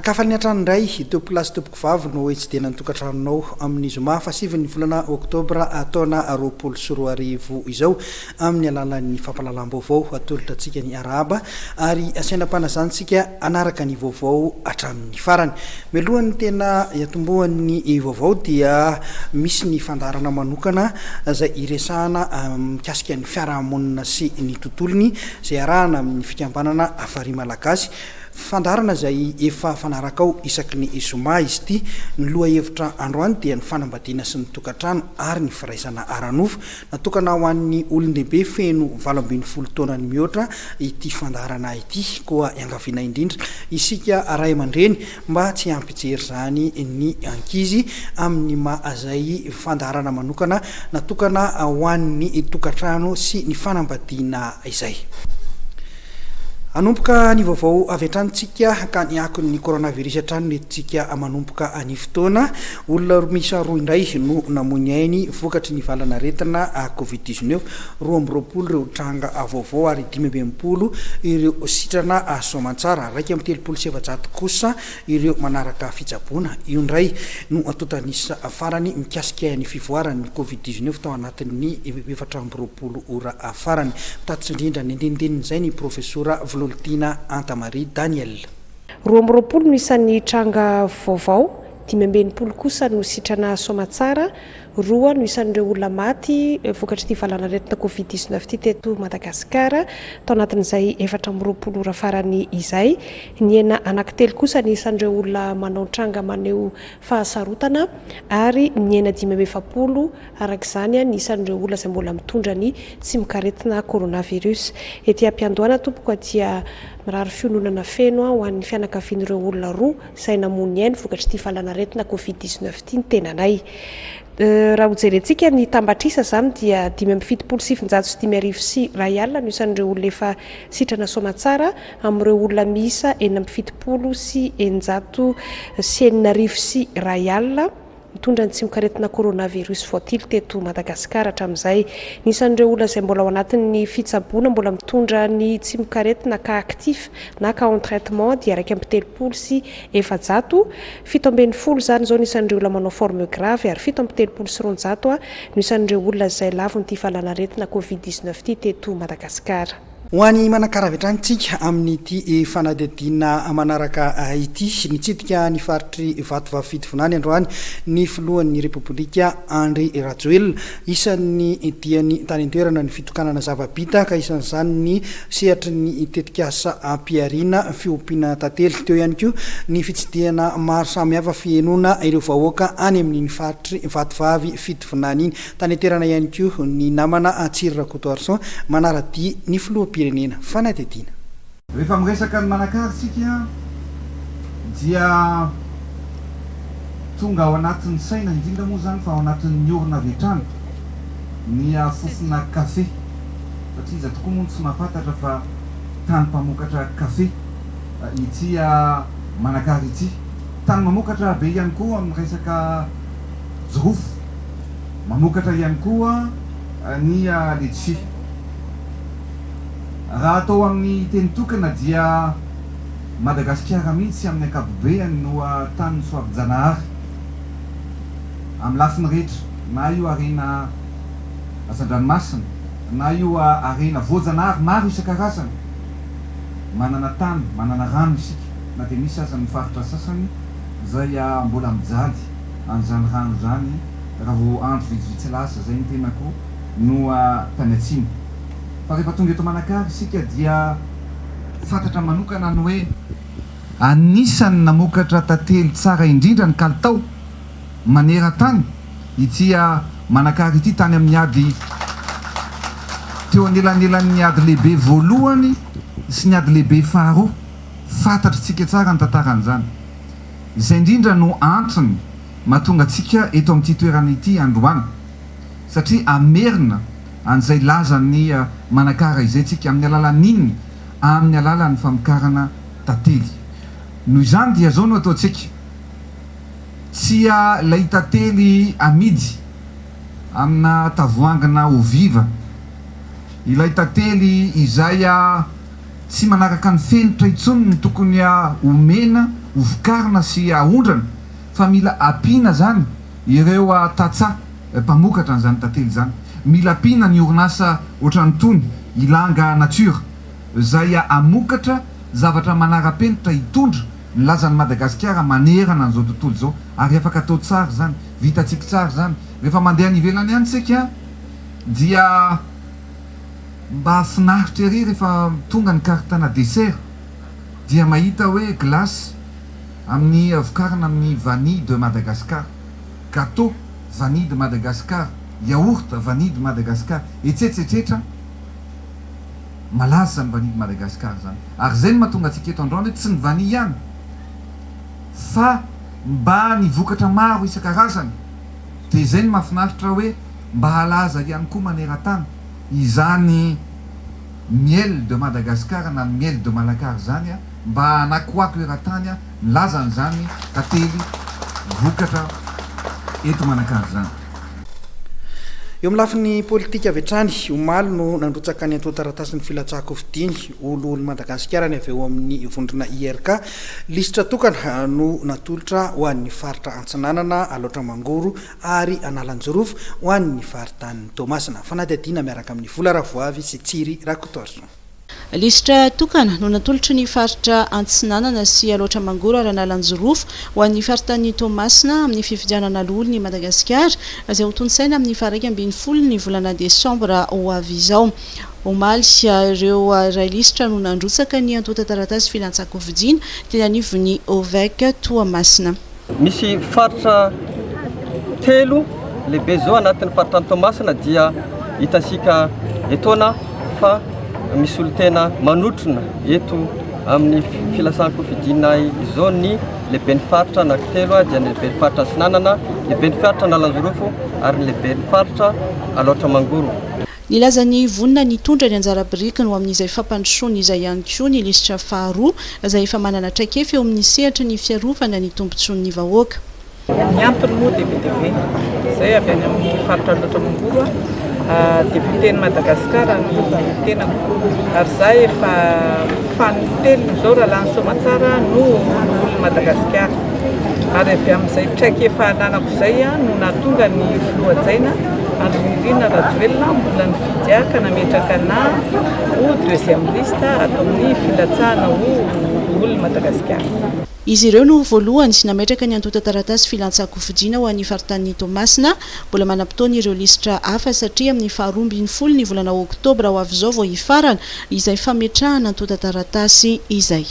Nakafany atrandray teo plasy topoko vavy no tsy dia nantokatranonao amin'ny zoma fa 7 ny volana oktobra taona 2024 izao amin'ny alalan'ny fampalalam-baovao atolotratsika ny arahaba ary asainam-panazantsika anaraka ny vaovao atramin'ny farany. Mialohan'ny tena iatombohan'ny vaovao dia misy ny fandarana manokana izay iresahana mikasika ny fiarahamonina sy ny tontolony izay arahana amin'ny fikambanana Afary Malagasy. Fandarana izay efa fanaraka ao isaky ny zoma izy ity. Ny loha hevitra androany dia ny fanambadiana sy ny tokantrano ary ny firaisana aranofo natokana ho an'ny olon-dehibe feno 12 taona ny mihoatra ity fandarana ity. Koa iangaviana indrindra isika ray aman-dreny mba tsy ampijery zany ny ankizy amin'ny mahazay fandarana manokana natokana ho an'ny tokantrano sy ny fanambadiana izay. Anomboka ny vaovao avy hatranintsika ka ny akon'ny coronavirus hatrany netintsika manomboka any fotoana. Olona misa roa indray no namony ainy vokatry ny valanaretina COVID-19. 20 ireo tranga vaovao ary 5 ireo sitrana soamantsara. 137 kosa ireo manaraka fitsaboana. Io indray no atotanisa farany mikasika ny fivoaran'ny COVID-19 tao anatin'ny 420 ora farany. Tatitra indrindra ny andenindeny ny profesora Tina Antamarie Daniel. 20 no isan'ny tranga vaovao, 15 kosa no sitrana soamantsara, 2 no isan'ireo olona maty vokatry ny valanaretina COVID-19 ity teto Madagasikara tao anatin'izay 420 ora farany izay. Ny ena anankitelo kosa ny isan'ireo olona manao tranga maneo fahasarotana ary ny ena 50 arak'izany ny isan'ireo olona izay mbola mitondra ny tsy mikaretina coronavirus. Ety am-piandohana tompoko dia mirary fiononana feno ho an'ny fianakavian'ireo olona roa izay namony ainy vokatry ny valanaretina COVID-19 ity ny tenanay. Raha hojerentsika ny tambatrisa zany dia 577 ariary no isan'ireo olona efa sitrana soamantsara amin'ireo olona miisa 770 sy 909 ariary mitondra ny tsy mikaretina coronavirus voatily teto Madagasikara hatramin'izay. Nisan'ireo olona izay mbola ao anatin'ny fitsaboana mbola mitondra ny tsy mikaretina ka actif na ka en traitement dia 130 sy 700. 70 zany zao nisan'ireo olona manao forme grave ary 70 sy 100 nisan'ireo olona izay lavo ny valanaretina COVID-19 ity teto Madagasikara. Ho an'ny manakaravetranytsika amin'ity fanadihadiana manaraka ity nitsidika ny faritry Vatovavy Fidivinany androany ny filohan'ny Repoblika Andry Rajoelina isan'ny diany tany an-toerana ny fitokanana zava-bita ka isan'izany ny sehatry ny tetikasa ampiarina fiompiana tantely. Teo ihany koa ny fitsidihana maro samihafa fienona ireo vahoaka any amin'ny faritry Vatovavy Fidivinany iny. Tany an-toerana ihany koa ny namana Tsiro Rakotoarson manaradia ny filoha pirenena fanadihadiana. Rehefa miresaka ny manakary sika dia tonga ao anatin'ny saina indrindra moa zany fa ao anatin'ny orona vetrany ny fofona kafe satria iza tokoa moa tsy mahafantatra fa tany mpamokatra kafe ity manakary ity. Tany mamokatra be ihany koa amin'ny resaka jirofo, mamokatra ihany koa ny letchi. Raha atao amin'ny teny tokana dia Madagasikara mihitsy amin'ny ankapobeny no tany Soavijanahary amin'ny lafiny rehetra, na io arena Asandranomasina na io arena Voajanahary maro isan-karazany. Manana tany, manana rano isika, na dia misy aza ny faritra sasany izay mbola mijaly an'izany rano zany raha vao andro vitsivitsy lasa zay ny tenako no tany atsimo. Fa rehefa tonga eto Manakary isika dia fantatra manokana ny hoe anisany namokatra tantely tsara indrindra ny kalitao maneran-tany ity Manakary ity tany amin'ny ady teo anelanelan'ny ady lehibe voalohany sy ny ady lehibe faharoa. Fantatra tsika tsara ny tantaran'izany. Izay indrindra no antony mahatonga atsika eto amin'ity toerana ity androany satria amerina an'izay lazany Manakary izay tsika amin'ny alalan'inny amin'ny alalan'ny famokarana tantely. Noho izany dia zao no ataontsika tsy lay tantely amidy amina tavoangana ho viva, ilay tantely izay tsy manaraka ny fenitra intsony ny tokony omena hovokarina sy aondrana fa mila ampina zany ireo tatsa mpamokatra an'izany tantely zany. Mila ampina ny orinasa ohatran'itony Ilanga Nature zay amokatra zavatra manara-penitra hitondra ny lazan'ny Madagasikara manerana an'izao tontolo zao ary afaka atao tsara zany, vitatsika tsara zany. Rehefa mandeha any ivelany any tsika dia mba finaritra ery rehefa tonga ny karitana dessert dia mahita hoe glace amin'ny vokarina amin'ny vanille de Madagascar, gâteau vanille de Madagascar, yaourt vanille de Madagascar, etsetsetrehitra malaza ny vanille de Madagascar zany. Ary zay no mahatonga antsika eto androany hoe tsy ny vanille ihany fa mba ny vokatra maro isan-karazany. Dia zay no mahafinaritra hoe mba halaza ihany koa maneran-tany izany miel de Madagascar na miel de Malagasy zany mba anakoako eran-tany ny lazan'izany tantely vokatra eto Manakary zany. Eo amin'ny lafiny politika avy hatrany omaly no nandrotsaka ny antoan-taratasy ny filatsahako fidiny olo Madagasikara ny avy eo amin'ny vondrona IRK. Lisitra tokana no natolotra ho an'ny faritra Antsinanana, Alaotra Mangoro ary Analanjorofo ho an'ny faritany Toamasina. Fanadihadiana miaraka amin'ny Vola Ravoavy sy Tsiry Rakotorso. Lisitra tokana no natolotra ny faritra Antsinanana sy Alaotra Mangoro ary Analanjorofo ho an'ny faritany Toamasina amin'ny fifidianana lolony Madagasikara izay ho tonsaina amin'ny 12 ny volana Desambra ho avy izao. Omaly ireo ray lisitra no nandrotsaka ny antoan-taratasy filatsahako fidiny teny anivon'ny OVEC Toamasina. Misy faritra telo lehibe zao anatin'ny faritany Toamasina dia hitasika etona fa misy olo tena manotrona eto amin'ny filatsahako fidina izao ny lehiben'ny faritra anankitelo dia ny lehiben'ny faritra Antsinanana, lehiben'ny faritra Analanjorofo ary lehiben'ny faritra Alaotra Mangoro. Nilaza ny vonina nitondra ny anjara biriky no amin'izay fampandrosoana izay ihany koa ny lisitra faharoa izay efa manana traikefa eo amin'ny sehatra ny fiarovana ny tombontsoan'ny vahoaka. Ny antony moa DPTV izay avy any amin'ny faritra Alaotra Mangoro député-ny Madagasikara no tenako ary za efa fanitelo zao Rahalany Soamatsara no olo Madagasikara ary avy amin'izay traikefa nanako izay no nahatonga ny filohajaina Andry Nirina Rajoelina mbola nifidiaka nametraka ho deuxième liste atao amin'ny filatsahana ho olo Madagasikara. Izy ireo no voalohany sy nametraka ny antoan-taratasy filatsahako fidina ho an'ny faritany Toamasina mbola manam-potoana ireo lisitra hafa satria amin'ny 12 ny volana Oktobra ho avy izao vao hifarana izay fametrahana antoan-taratasy izay.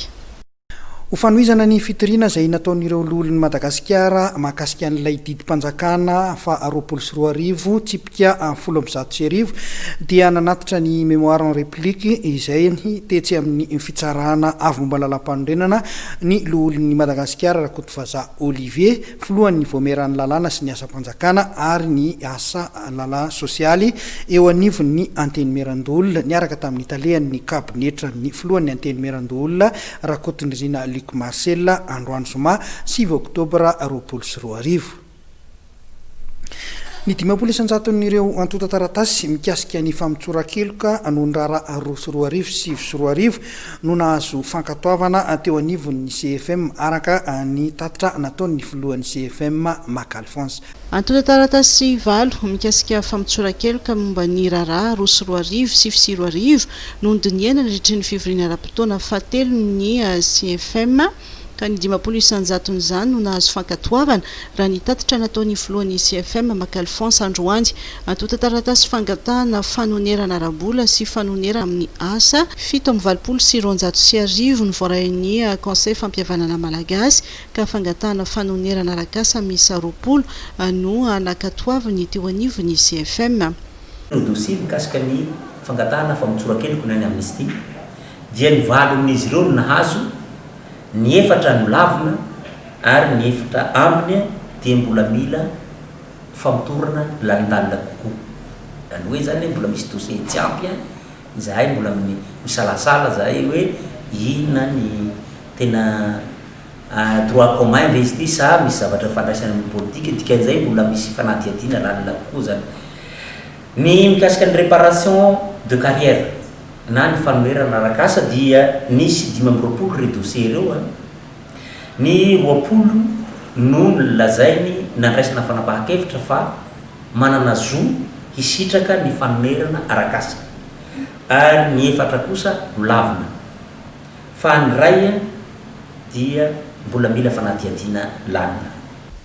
Ho fanohizana ny fitoriana izay nataon'ireo lolon'ny Madagasikara mahakasika an'ilay didim-panjakana fa 24 tsipika 10 dia nanatitra ny mémoire en réplique izay tetsy amin'ny fitsarana avy momba lalam-panorenana ny lolon'ny Madagasikara Rakotovaza Olivier filohan'ny voameran'ny lalàna sy ny asa-panjakana ary ny asa lala sosialy eo anivon'ny antenimerandolona niaraka tamin'ny talehan'ny kabinetra ny filohan'ny antenimerandolona Rakotondrina Luc Marcel Androany Zoma 7 Oktobra 2024. Ny 10 isanjaton'ireo antotan-taratasy mikasika ny famitsorakeloka anondrara 2024 no nahazo fankatoavana teo anivon'ny CFM araka ny tatitra nataon'ny filohan'ny CFM Mac Alphonse. Antotan-taratasy 7 mikasika famitsorakeloka momba ny rara 2024 no nodiniana nandritry ny fivoriana ara-potoana fahatelo ny CFM ka ny 10 isanjaton'izany no nahazo fankatoavana raha ny tatitra nataon'ny filohan'ny CFM Mac Alphonse androany. Antotan-taratasy fangatahana fanonerana ara-bola sy fanonerana amin'ny asa 720 ny voarahin'ny conseil fampihavanana malagasy ka fangatahana fanonerana arakasa misa 20 no nakatoavany teo anivon'ny CFM. Dossier mikasika ny fangatahana famitsorakeloka ny amnistie dia ny valo amin'izy ireo no nahazo ny 4 no lavina ary ny 4 ambiny dia mbola mila famitorana landalina kokoa. Any hoe zany mbola misy dossier tsy ampy izahay mbola misalasala zahay hoe inona ny tena droit commun investi sa misy zavatra fandraisana amin'ny politika dikan'izay mbola misy fanadihadiana lalina kokoa zany. Ny mikasika ny réparation de carrière na ny fanomerana arakasa dia nisy 5 re dossier ireo ny roapolo no lazainy nandraisina fanapahan-kevitra fa manana zo hisitraka ny fanomerana arakasa ary ny efatra kosa milavina fa ny ray dia mbola mila fanadiadiana lanina.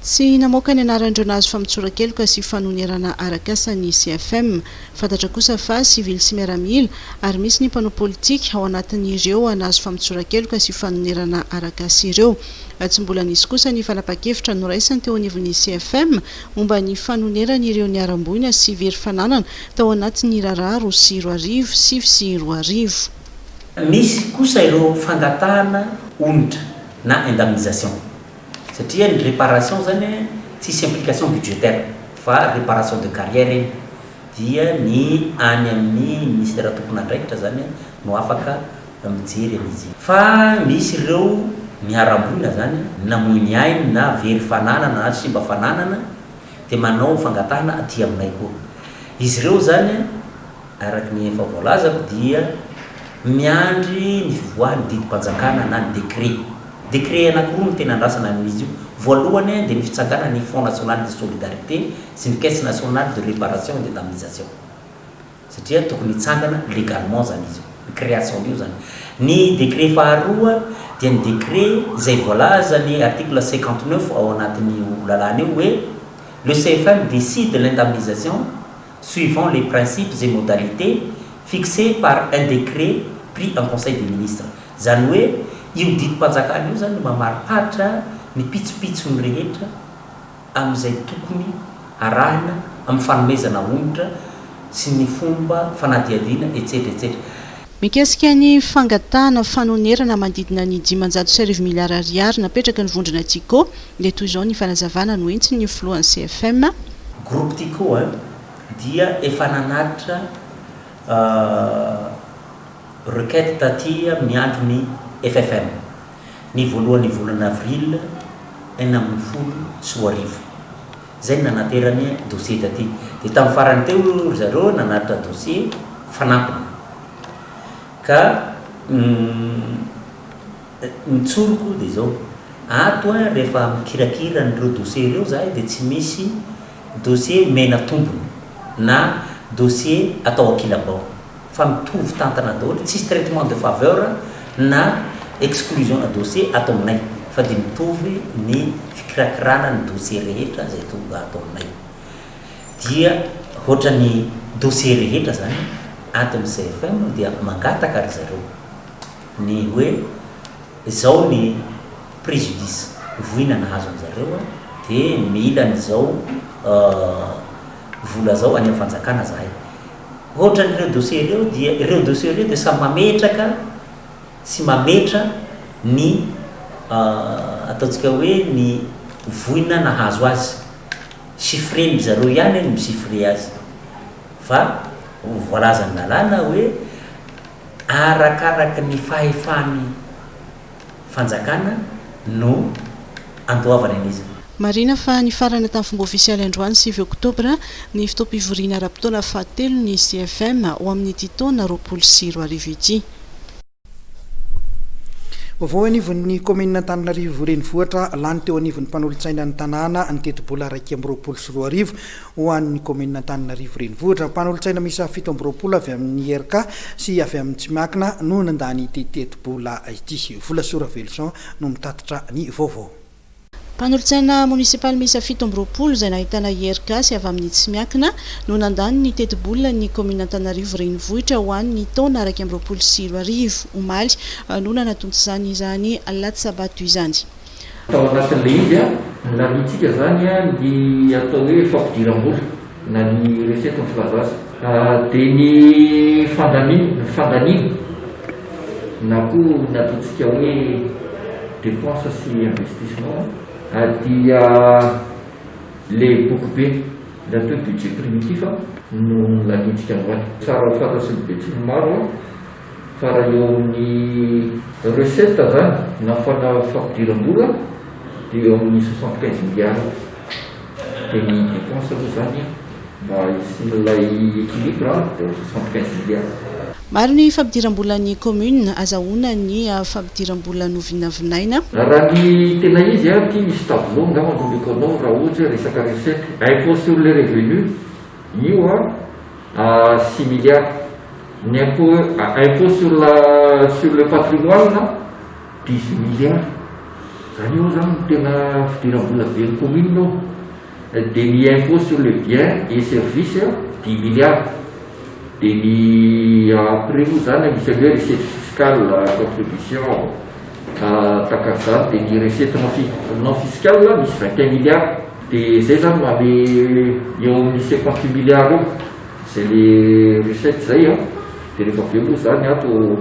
Tsy namoaka ny anaran'ireo nahazo famitsorakeloka sy fanonerana arakasa ny CFM, fantatra kosa fa sivily sy miaramila ary misy ny mpanao politika ao anatin'ireo nahazo famitsorakeloka sy fanonerana arakasa ireo. Tsy mbola nisy kosa ny fanapa-kevitra noraisany teo anivon'ny CFM momba ny fanonerana ireo niaram-boina sy very fananana tao anatin'ny raharaha 2020 sy 2020. Misy kosa ireo fangatahana onitra na indemnisation satria ny réparation zany tsisy implication budgétaire fa réparation de carrière dia ny any amin'ny ministère tompon'andraikitra zany no afaka mijery amin'izy. Fa misy ireo miaram-boina zany namoiny ainy na very fananana na simba fananana dia manao fangatahana aty aminay koa. Izy ireo zany araky ny efa voalazako dia miandry ny fivoahan'ny didim-panjakana na ny décret anankiroa no tena andrasana amin'izy io. Voalohany dia ny fitsangana ny Fonds national de solidarité sy ny caisse nationale de réparation et d'indemnisation satria tokony hitsangana légalement zany izy io, création io zany. Ny décret faharoa dia ny décret izay voalaza ny article 59 ao anatin'ny lalàna io hoe le CFM décide de l'indemnisation suivant les principes et modalités fixés par un décret pris en conseil des ministres. Zany hoe io didim-panjakana io zany mamaripatra ny pitsopitsony rehetra amin'izay tokony arahina amin'ny fanomezana onitra sy ny fomba fanadiadiana etc etc. Mikasika ny fangatahana fanonerana manodidina ny 500 miliara ariary napetraka ny vondrona Tico dia toy izao ny fanazavana no entsiny ny filohan'ny CFM. Groupe Tico dia efa nanatitra requête taty amin'ny andro ny FFM ny voalohan'ny volana avril 2020 zay nanaterany dossier taty. Dia tamin'ny farany teo zareo nanatitra dossier fanampina ka nitsoroko dia zao ato rehefa mikirakira n'ireo dossier ireo zahay dia tsy misy dossier mena tombony na dossier atao akilabao fa mitovy tantana daholo, tsisy traitement de faveur na exclusion na dossier atao aminay fa dia mitovy ny fikirakirana ny dossier rehetra zay tonga atao aminay. Dia ohatra ny dossier rehetra zany ato amin'ny CFM dia mangataka ry zareo ny hoe zao ny préjudice voina nahazo amin'zareo dia mila nyzao vola zao any amin'ny fanjakana zahay. Ohatra n'ireo dossier ireo dia ireo dossier ireo dia samy mametraka sy mametra ny ataontsika hoe ny voina nahazo azy, chiffre ny zareo ihany ny misiffre azy fa voalazany lalàna hoe arakaraka ny fahefan'ny fanjakana no andoavana an'izy. Marina fa ny farana tamin'ny fomba ofisialy androany 9 oktobra ny fitaom-pivoriana ara-potoana fahatelo ny CFM ho amin'ny ity taona 2020 ity. Vaovao anivon'ny commune Antananarivo renivohitra lany teo anivon'ny mpanolontsaina ny tanàna ny teti-bola 220 ho an'ny commune Antananarivo renivohitra. Mpanolontsaina misa 7 avy amin'ny RK sy avy amin'ny Tsimakina no nandany ity teti-bola ity. Vola Sora Velson no mitatitra ny vaovao. Mpanolontsaina munisipaly misa 7 izay nahitana IRK sy avy amin'ny Tsimiakina no nandany ny teti-bola ny commune Antananarivo renivohitra ho an'ny taona 2020 omaly no nanatontsany izany Latsabato izany. Tao anatin'ilay izy nanitsika zany ny atao hoe fampidiram-bola na ny recette fivavaza dia ny fandanina na koa natontsika hoe dépense sy investissement dia le boky be natao budget primitif no nanitsika amin'izany. Tsara fantatry ny betsiny maro fa raha eo amin'ny recette zany na fampidiram-bola dia eo amin'ny 75 milliards dia ny dépense aloha zany mba isin'ilay équilibre dia 75 milliards. maro ny fampidiram-bola ny commune azahoana ny fampidiram-bola no vinavinaina raha ny tena izy ty misy tableau ngamba nomeko anao raha ohatra resaka recette impôt sur les revenus io 6 milliards ny impôt sur le patrimoine 10 milliards zany io zany tena fidiram-bola be ny commune no de ny impôt sur le bien et service 10 milliards de ny après io zany misy hoe recette fiscale contribution takazany de ny recette non fiscale misy 21 milliards de zay zany mame eo amin'ny 58 milliards eo c'est les recettes zay de rehefa avy eo moa zany ato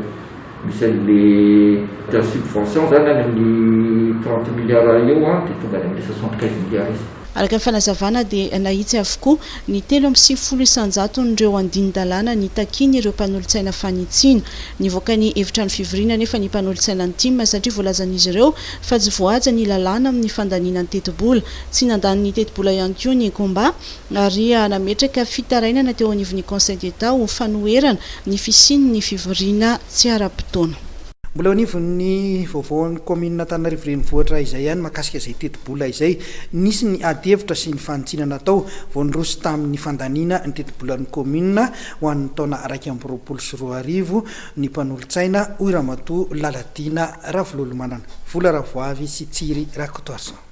misy le subvention zany any amin'ny 30 milliards eo de tonga any amin'ny 75 milliards izy araka ny fanazavana dia nahitsy avokoa ny 3.900 nireo andini-dalàna ny takiny ireo mpanolotsaina fanitsina nivoaka ny evitrano fivirina nefa ny mpanolotsaina ny tima satria voalazan'izy ireo fa tsy voaja ny lalàna amin'ny fandaniana ny tetibola tsy nandany ny tetibola ihany koa ny komba ary nametraka fitarainana teo anivon'ny conseil d'état ho fanoherana ny fisiny ny fivirina tsy ara-potoana mbola anivon'ny vaovaon'ny commune Antananarivo renivohitra izay ihany mahakasika izay tetibola izay nisy ny ady hevitra sy ny fanitsina natao vao niroso tamin'ny fandaniana ny tetibolan'ny commune ho an'ny taona 2024 ny mpanolotsaina hoy Ramatoa Laladiana Ravololomanana vola Ravoavy sy Tsiry Rakotoarsan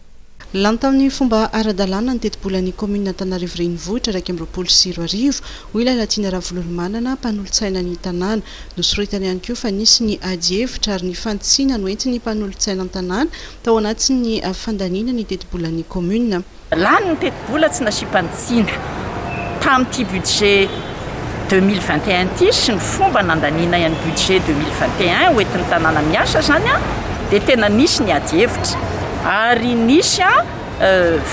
lany tamin'ny fomba ara-dalàna ny tetibolan'ny commune Antananarivo renivohitra 2024 hoy Laladiana Ravololomanana mpanolotsaina ny tanàna nosoritany ihany koa fa nisy ny ady hevitra ary ny fanitsina no entiny mpanolotsaina ny tanàna tao anatin'ny fandaniana ny tetibolan'ny commune lany ny tetibola tsy nasipantsinana tamin'ity budget 2021 ty sy ny fomba nandaniana ihany budget 2021 hoentin'ny tanàna miasa zany dia tena nisy ny ady hevitra ary nisy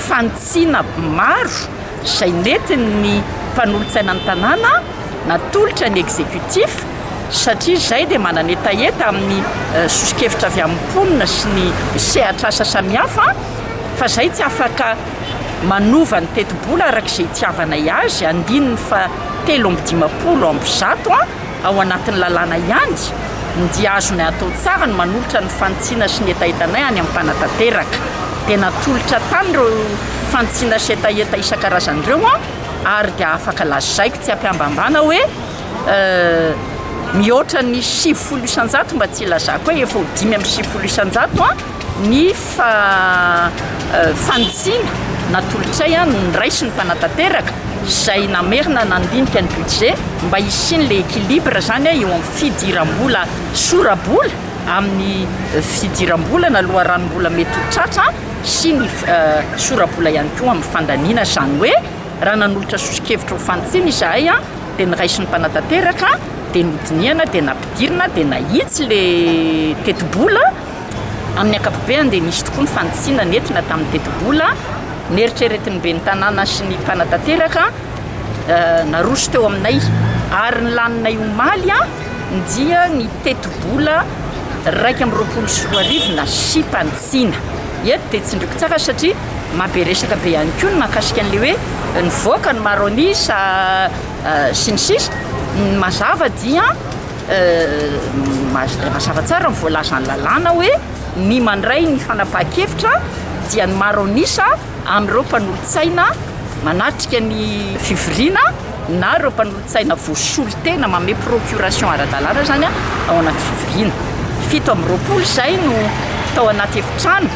fanitsina maro izay nentin'ny mpanolotsaina ny tanàna natolotra ny exécutif satria zay dia manana etaeta amin'ny sosikevitra avy amin'ny mponina sy ny sehatra asa samihafa fa zay tsy afaka manova ny tetibola arak'izay itiavana azy andininy fa 350 ao anatin'ny lalàna ihany dia azony atao tsara ny manolotra ny fanitsina sy ny etaetanay any amin'ny mpanatanteraka dia natolotra tany ireo fanitsina sy etaeta isan-karazan'ireo ary dia afaka lazaiko tsy ampiambambana hoe mihoatra ny 700 mba tsy ilazako hoe efa ho 570 ny fanitsina natolotsay no niraisy ny mpanatanteraka zay namerina nandinika ny budget mba isiny le équilibre zany eo amin'ny fidiram-bola sorabola amin'ny fidiram-bola na loharanom-bola mety ho tratra sy ny sorabola ihany koa amin'ny fandaniana zany hoe raha nanolotra sosikevitra ho fanitsina izahay dia niraisy ny mpanatanteraka dia nodiniana dia nampidirina dia nahitsy le tetibola amin'ny ankapobeny dia nisy tokoa ny fanitsina nentina tamin'ny tetibola neritreretiny be ny tanàna sy ny mpanatanteraka naroso teo aminay ary ny laninay omaly dia ny tetibola 2024 na sy mpanitsina eto dia tsindriko tsara satria mahaberesaka be ihany koa ny mahakasika an'le hoe nivoaka ny maronisa sy ny sisa mazava dia mazava tsara ny voalazany lalàna hoe ny mandray ny fanapahan-kevitra dia ny maronisa amin'ireo mpanolotsaina manatrika ny fivirina na ireo mpanolotsaina voasolo tena mame procuration ara-dalàna zany ao anaty fivirina 7 zay no tao anaty efitrano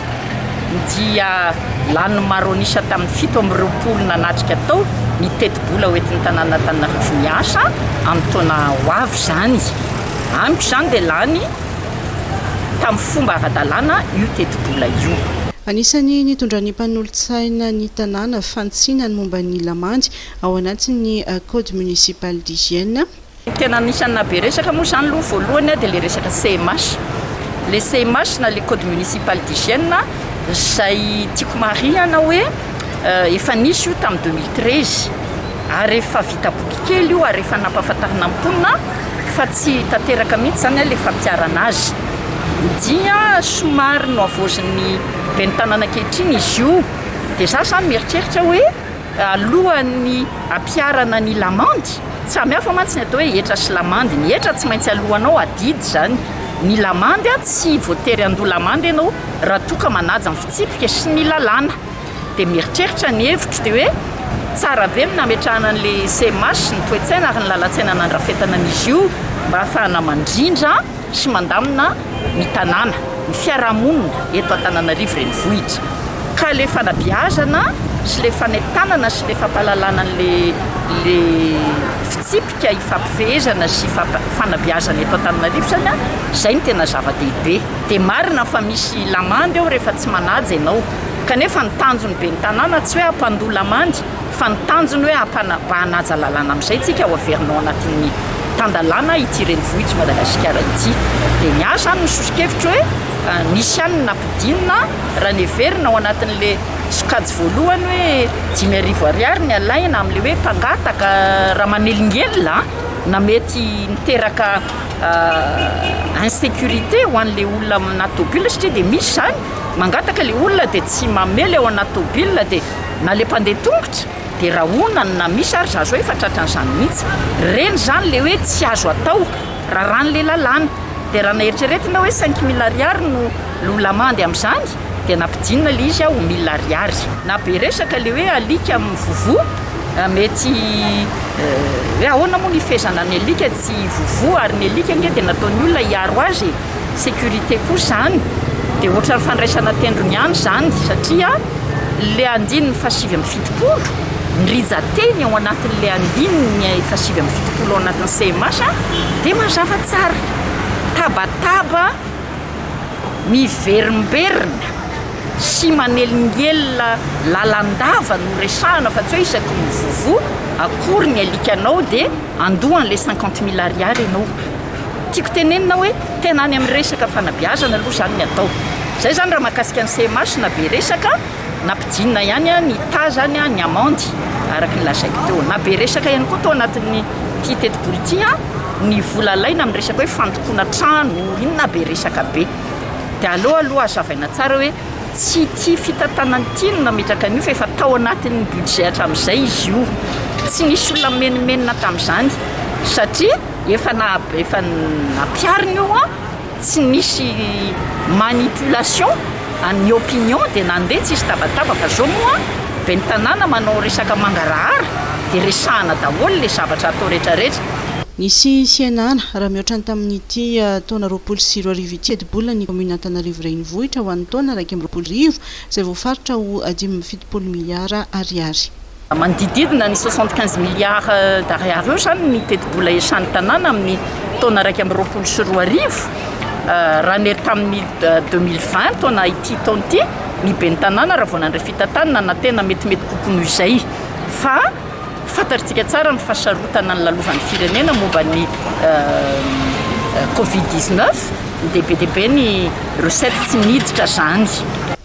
dia lany maronisa tamin'ny 7 nanatrika tao ny tetibola hoentin'ny tanàna Antananarivo miasa amin'ny taona ho avy zany amiko zany dia lany tamin'ny fomba ara-dalàna io tetibola io anisany nitondran'ny mpanolotsaina ny tanàna fanitsina ny momba ny lamandy ao anatin'ny code municipal d'hygiène tena anisany naberesaka moa zany aloha voalohany dia le resaka CMH le CMH na le code municipal d'hygiène zay tiako marihana hoe efa nisy io tamin'ny 2013 ary efa vita boky kely io ary efa nampahafantarina mponina fa tsy tanteraka mihitsy zany le fampiarana azy dia somary no avozin'ny be ny tanàna ankehitriny izy io dia za zany mieritreritra hoe alohan'ny ampiarana ny lamandy tsy amihafa mantsy ny atao hoe etra sy lamandy ny etra tsy maintsy alohanao adidy zany ny lamandy a tsy voatery andoha lamandy ianao raha toka manaja amin'ny fitsipika sy ny lalàna dia mieritreritra ny hevitro dia hoe tsara be ny nametrahana an'le CMH ny toe-tsaina ary ny lalan-tsaina nandrafetana an'izy io mba ahafahana mandrindra sy mandamina ny tanàna ny fiarahamonina eto Antananarivo renivohitra ka le fanabeazana sy le fanentanana sy le fampalalana le fitsipika ifampifehezana sy fanabeazana eto Antananarivo zany izay ny tena zava-dehibe dia marina fa misy lamandy eo rehefa tsy manaja ianao kanefa ny tanjony be ny tanàna tsy hoe hampandoha lamandy fa ny tanjony hoe mba hanaja lalàna amin'izay tsika ho averinao anatin'ny tandalàna ity renivohitra Madagasikara ity dia ny azy zany misosokevitra hoe nisy ihany nampidinina raha ny heverina ao anatin'le sokajy voalohany hoe 5,000 ariary ny alaina amin'le hoe mpangataka raha manelingelina na mety niteraka insécurité ho an'le olona anaty tôbila satria dia misy zany mangataka le olona dia tsy mamely ao anaty tôbila dia na le mpandeha tongotra dia raha onany na misy ary zazo hoe fatratran'izany mihitsy reny zany le hoe tsy azo atao raha ran'le lalàna dia raha naheritreretina hoe 5,000 ariary no lamandy amin'izany dia nampidinina le izy ho 1,000 ariary na be resaka le hoe alika amin'ny vovo mety hoe ahoana moa ny fehezana ny alika tsy vovo ary ny alika nge dia nataon'ny olona hiaro azy sécurité koa zany dia ohatra ny fandraisana tendrony ihany zany satria le andininy fasivy amin'ny fitopolo ny rizateny ao anatin'le andininy fasivy amin'ny fitopolo ao anatin'ny CMH dia mazava tsara tabataba miverimberina sy manelingelina lalandava no resahana fa tsy hoe isaky ny vovo akory ny alikanao dia andohan'le 50,000 ariary ianao tiako tenenina hoe tena any amin'ny resaka fanabeazana aloha zany ny atao zay zany raha mahakasika ny CMH na be resaka nampidinina ihany ny ta zany ny amandy araky ny lazaiko teo na be resaka ihany koa tao anatin'ny ty teti-bolo ty ny vola laina amin'ny resaka hoe fandokoana trano inona be resaka be dia aloha azavaina tsara hoe tsy ty fitantanantino nametraka an'io fa efa tao anatin'ny budget hatramin'izay izy io tsy nisy olona menimenina tamin'izany satria efa napiarina io tsy nisy manipulation ny opinion dia nandeha tsisy tabataba fa zao moa be ny tanàna manao resaka mangarahara dia resahana daholo le zavatra atao rehetrarehetra nisy sianana raha mihoatra ny tamin'ity taona 2024 ity edi-bolona ny commune Antananarivo renivohitra ho an'ny taona 2025 izay voafaritra ho 5,7 miliara ariary manodididina ny 75 milliards d'ariary eo zany ny teti-bola iasany tanàna amin'ny taona 2024 raha nery tamin'ny 2020 taona ity taona ity ny be ny tanàna raha vao nandray fitantanana na tena metimety kokoa noho izay fa fantatritsika tsara ny fahasarotana ny lalovan'ny firenena momba ny Covid-19 dia be dia be ny recette tsy miditra zany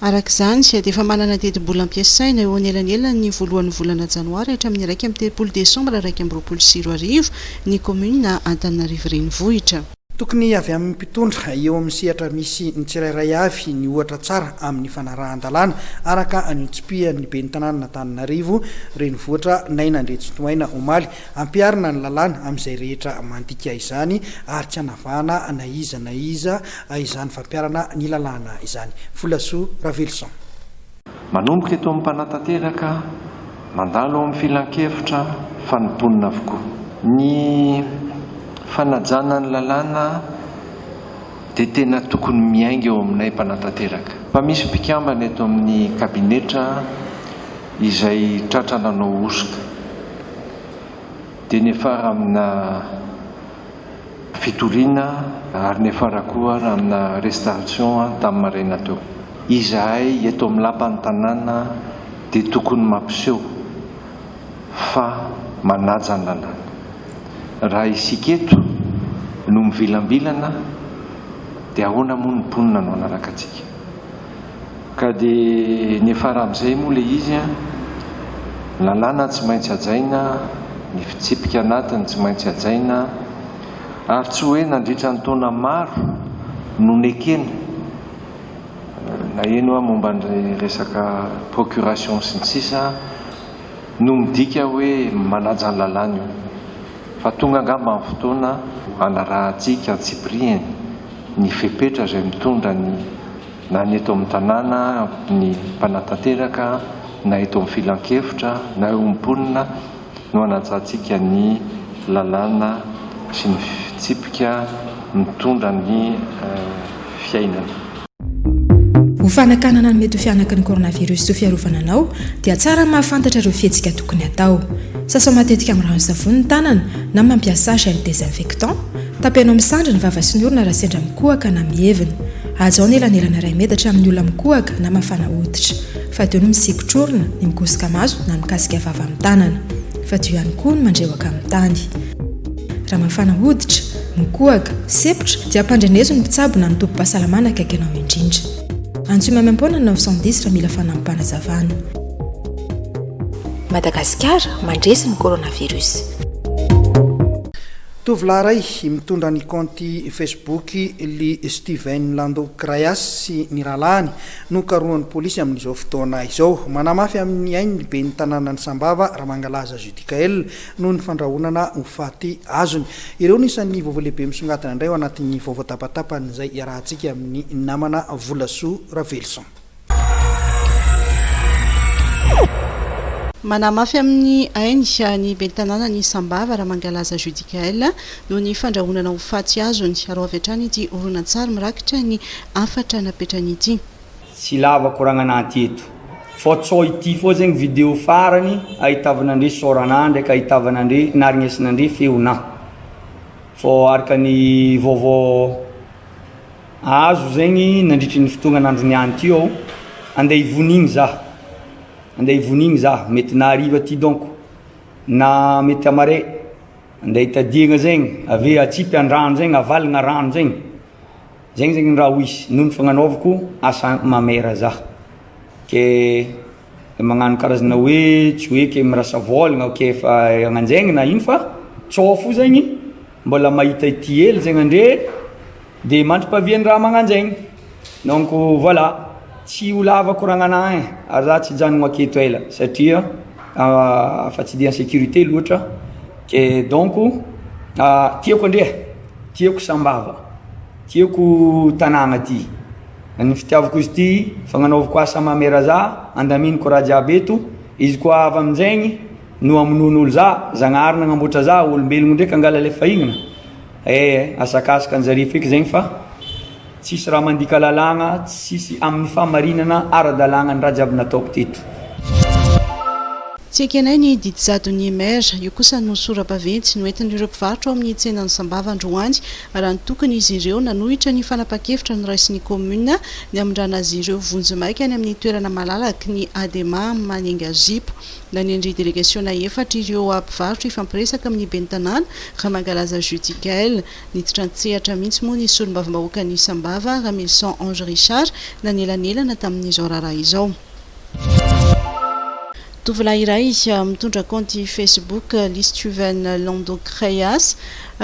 arak'izany dia efa manana teti-bola ampiasaina eo anelanelany ny voalohan'ny volana janoary hatramin'ny 1 desambra 2024 ny commune Antananarivo renivohitra tokony avy amin'ny mpitondra eo amin'ny sehatra misy ny tsirairay avy ny ohatra tsara amin'ny fanarahan-dalàna araka anitsopihan'ny be ny tanàna Antananarivo renivohitra nainandretsotoaina omaly ampiarina ny lalàna amin'izay rehetra mandika izany ary tsy hanavahana na iza izany fampiarana ny lalàna izany Folasoa Ravelson manomboka eto amin'ny mpanatanteraka mandalo amin'ny filan-kevitra fanimponina avokoa ny fanajana ny lalàna dia tena tokony miainga eo aminay mpanatanteraka fa misy mpikambana eto amin'ny kabinetra izay tratra nanao osoka dia nefara amina fitoriana ary nefara koa amina restauration tamin'ny maraina teo izahay eto amin'ny lapan'ny tanàna dia tokony mampiseho fa manaja ny lalàna raha isiketo no mivilambilana dia ahoana moa ny mponina no anaraka antsika ka dia nefara amin'izay moa ilay izy lalàna tsy maintsy hajaina ny fitsipika anatiny tsy maintsy hajaina ary tsy hoe nandritra ny taona maro no nekena na eno momba ny resaka procuration sy ny sisa no midika hoe manaja ny lalàna io fa tonga angamba amin'ny fotoana anarahantsika tsiprieny ny fepetra izay mitondra na ny eto amin'ny tanàna ny mpanatanteraka na eto amin'ny filan-kevitra na eo am-ponina no anajantsika ny lalàna sy ny fitsipika mitondra ny fiainana. Ho fanakanana ny mety ho fianaka ny coronavirus to fiarovana anao dia tsara mahafantatra ireo fihetsika tokony atao. Sasa matetika amin'ny rano savony ny tanana na mampiasa gel désinfectant, tapenao misandra ny vava sy ny orona raha sendra mikohaka na mievina. Azaho ny elanelana iray metatra amin'ny olona mikohaka na mafana hoditra. Fa teo no misikotra orona, ny mikosika maso na mikasika vava amin'ny tanana. Fa teo ihany koa ny mandrewaka amin'ny tany. Raha mafana hoditra, mikohaka, sepotra dia ampandrenezo ny mpitsabo na ny tompo-pahasalamana akaiky anao indrindra. Antsoina miampona 910 raha mila fanampana zavana. Madagasikara mandresy ny coronavirus. Tovolahy iray mitondra ny compte Facebook li Steven Lando Krayas sy ny ralahany no karoan'ny polisy amin'izao fotoana izao. Manamafy amin'ny ainy ny be ny tanàna ny Sambava raha mangalaza Judikael no ny fandrahonana ho faty azony. Ireo no isan'ny vaovao lehibe misongadina indray ao anatin'ny vaovao tapatapany izay iarahantsika amin'ny namana Volasoa Ravelson. Manamafy amin'ny ainy ny bentanana ny Sambava raha mangalaza Judikael no ny fandrahonana ho faty azony. Aro avy hatrany ity horonan-tsary mirakitra ny afatra napetrany ity. Tsy lava koragnanaty eto. Fotsao ity fô zegny vidéo farany ahitavanandre soranandre ka ahitavanandre naringesinandre feona. Fô araka ny vaovao azo zegny nandritry ny fotoagnan'andro niany ty ao andeha ivonigny za mety na ariva ty donc na mety amare andeha hitadiagna zegny ave atsipy andrano zegny avalagna rano zegny zegny raha hoisy noho ny fagnanaovako asa mamera za ke magnano karazana hoe tsy hoe ke mirasa volagna ke efa agnanjegny na ino fa tsofo zegny mbola mahita ity hely zegny andre de mandry-pavian'ny raha magnanjegny donc voilà. Tsy ho lava koragnana ary za tsy janogno aketo ela satria fa tsy dia en sécurité loatra ke donc tiako andrea tiako Sambava tiako tanàgna ty ny fitiavako izy ty fagnanaovako asa mamera za andaminiko raha jiaby eto izy koa avy aminjegny no amonon'olo za zagnahary nagnamboatra za olombelogno ndraiky angala le fahignana asakasaka anjare feky zegny fa tsisy raha mandika lalagna tsisy amin'ny famarinana ara-dalagna ny raha jiaby nataoko teto. Tsy ekenay ny didizadon'ny maire io kosa no sora-baventsy no entin'ireo mpivarotra ao amin'ny tsenan'ny Sambava androany raha nitokony izy ireo nanohitra ny fanapa-kevitra ny raisin'ny commune ny amindrana azy ireo vonjomaika any amin'ny toerana malalaky ny Adema Manenga Zipo na ny endry délégation efatra ireo mpivarotra ifampiresaka amin'ny bentanàna raha mangalaza Judikael niditra nitsehatra mihitsy moa ny solombavam-bahoaka ny Sambava Ramilson Ange Richard na nelanelana tamin'izao raharaha izao. Tovolahy iray mitondra compte Facebook li Steven Lando Krayas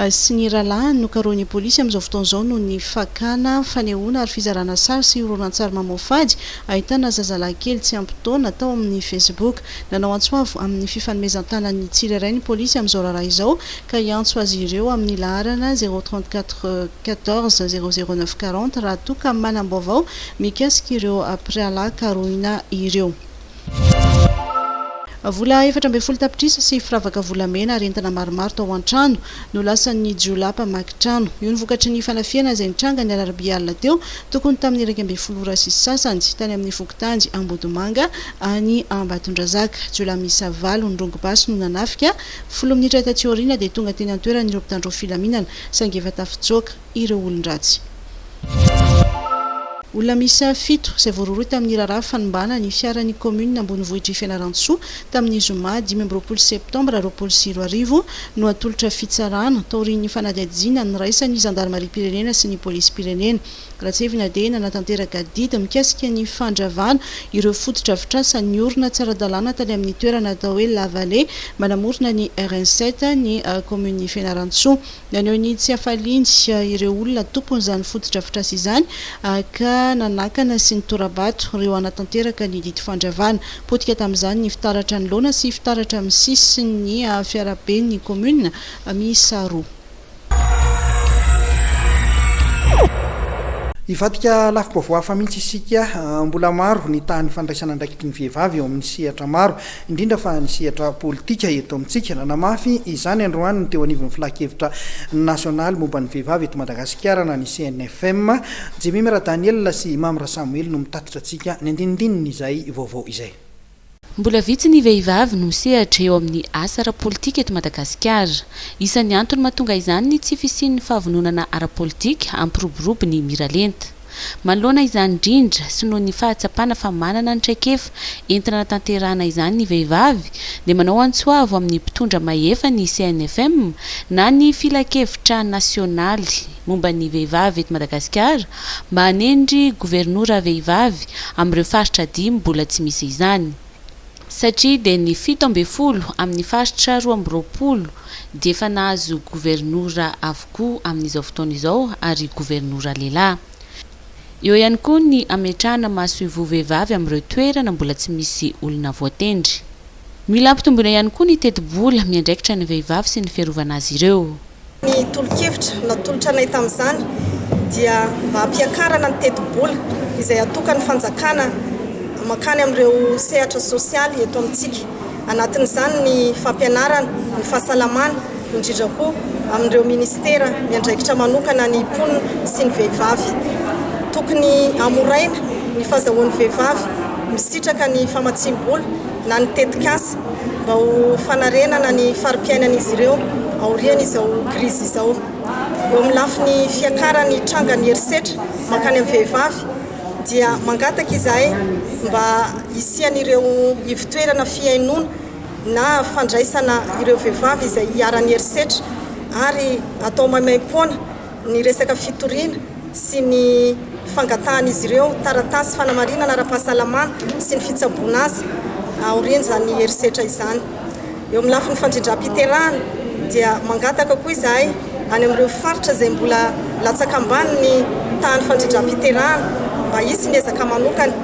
sy ny ralahany no karoan'ny polisy amin'izao fotoana izao no ny fakana fanehoana ary fizarana sary sy horonan-tsary mamofady ahitana zazalahy kely tsy ampy taona tao amin'ny Facebook. Nanao antsoavo amin'ny fifanomezan-tanan'ny tsirairay ny polisy amin'izao raharaha izao ka hiantso azy ireo amin'ny laharana 034 14 009 40 raha toa ka manam-baovao mikasika ireo préalà karoina ireo. Vola 7 tapitrisa sy firavaka volamena ary entana maromaro tao an-trano no lasan'ny jiolapa makitrano. Io ny vokatry ny fanafiana izay nitranga ny alarobia alina teo tokony tamin'ny 12 ora sy sasany tany amin'ny fokotanjy Ambodimanga any Ambatondrazaka. Jiola misa 7 ny rongobaso no nanafika 10 minitra taty aoriana dia tonga teny an-toeran'ireo mpitandro filaminana saingy efa tafitsoaka ireo olon-dratsy. Olona misa 7 izay voaroroy tamin'ny raharaha fanombana ny fiaran'ny commune Ambonivohitra Fianarantsoa tamin'ny zoma 10 septambra 2020 no atolotra fitsarana taorian'ny fanadihadihana ny raisan'ny zandarmaria pirenena sy ny polisy pirenena. ratsevina dia nanatanteraka didy mikasika ny fandravana ireo fototra afitrasany orona tsara-dalàna tany amin'ny toerana atao hoe Lavale manamorona ny RN7 ny commune Fianarantsoa naneo ny tsy hafalintsy ireo olona tompony izany fototra afitrasa izany ka nanakana sy ny torabato ireo anatanteraka ny didy fandravana potika tamin'izany ny fitaratra ny laona sy fitaratra amin'ny sisiny ny fiarabe ny commune miisa roa. Ivatika lafim-baovao hafa mihitsy isika mbola maro ny tany fandraisana ndraiky ny vehivavy eo amin'ny sehatra maro indrindra fa ny sehatra politika eto amintsika nanamafy izany androany ny teo anivon'ny filakevitra nasionaly momba ny vehivavy eto Madagasikara na ny CNFM Jemimera Daniel sy Mamra Samuel no mitatitra antsika ny andinindininy izay vaovao izay. Mbola vitsy ny vehivavy no sehatra eo amin'ny asa ara-politika eto Madagasikara. Isan'ny antony mahatonga izany ny tsy fisian'ny fahavononana ara-politika ampiroborobo ny miralenta. Manoloana izany indrindra sy noho ny fahatsapana fa manana ny traikefa entina natanterahana izany ny vehivavy dia manao antsoavo amin'ny mpitondra mahefa ny CNFM na ny filakevitra nasionaly momba ny vehivavy eto Madagasikara mba hanendry gouvernoura vehivavy amin'ireo faritra 10 mbola tsy misy izany. Satria dia ny 17 amin'ny faritra 20 dia efa nahazo gouvernoura avokoa amin'izao fotoana izao ary gouvernoura lehilahy. Eo ihany koa ny ametrahana mahasoa vehivavy amin'ireo toerana mbola tsy misy olona voatendry. Mila ampitombona ihany koa ny teti-bola miandraikitra ny vehivavy sy ny fiarovana azy ireo. Ny tolo-kevitra natolotra anay tamin'izany dia mba hampiakarana ny teti-bola izay atokany fanjakana makany amin'ireo sehatra sosialy eto amintsika. Anatin'izany ny fampianarana, ny fahasalamana, indrindra koa amin'ireo ministera miandraikitra manokana ny mponina sy ny vehivavy. Tokony amoraina ny fahazahoan'ny vehivavy misitraka ny famatsim-bola na ny tetikasa mba ho fanarenana ny fari-piainan'izy ireo aoriana izao krizy izao. Eo amin'ny lafiny fiakarany trangany herisetra makany amin'ny vehivavy dia mangataka izahay mba hisian'ireo ivitoerana fiainona na fandraisana ireo vehivavy izay hiarany herisetra ary atao maimaim-poana ny resaka fitoriana sy ny fangatahana izy ireo taratasy fanamarinana ara-pahasalamana sy ny fitsaboana azy aoriana izany herisetra izany. Eo amin'ny lafiny fandrindram-piterahana dia mangataka koa izahay any amin'ireo faritra izay mbola latsaka ambany ny tany fandrindram-piterahana mba hisy ny ezaka manokana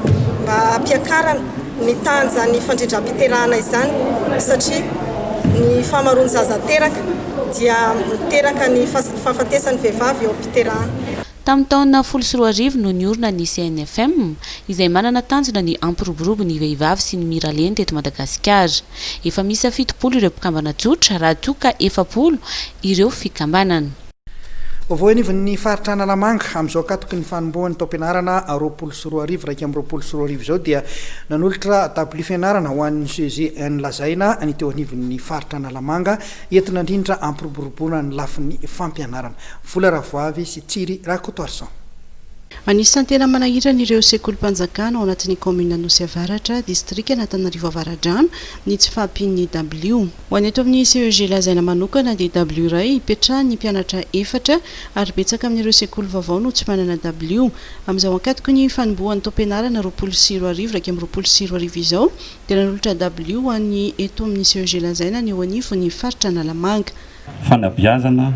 mba hampiakarana ny tany izany fandrindram-piterahana izany satria ny fahamaroany zaza teraka dia miteraka ny fahafatesan'ny vehivavy eo am-piterahana. Tamin'ny taona 2014 no niorina ny CNFM izay manana tanjona ny ampiroborobo ny vehivavy sy ny miralenta eto Madagasikara. Efa misy 70 ireo mpikambana tsotra raha toa ka 70 ireo fikambanana. Vaovao anivon'ny faritra Analamanga amin'izao akatoky ny fanombohan'ny taom-pianarana 24 raiky amin'ny 24 izao dia nanolotra tabli fianarana ho an'ny CEG nilazaina ny teo anivon'ny faritra Analamanga entina indrindra ampiroboroboana ny lafin'ny fampianarana. Vola Ravoavy sy Tsiry Rakotoarsan. Anisan'ny tena manahirana ireo sekolim-panjakana ao anatin'ny commune Anosy Avaratra, distrika Antananarivo Avaradrano ny tsy fahampian'ny W. Ho any eto amin'ny CEG lazaina manokana dia W iray hipetrahany ny mpianatra 4 ary betsaka amin'ireo sekoly vaovao no tsy manana W. Amin'izao ankatoko ny fanombohan'ny taom-pianarana 24 raiky amin'ny 24 izao dia nanolotra W ho an'ny eto amin'ny CEG lazaina ny eo anivon'ny faritra Analamanga. Fanabeazana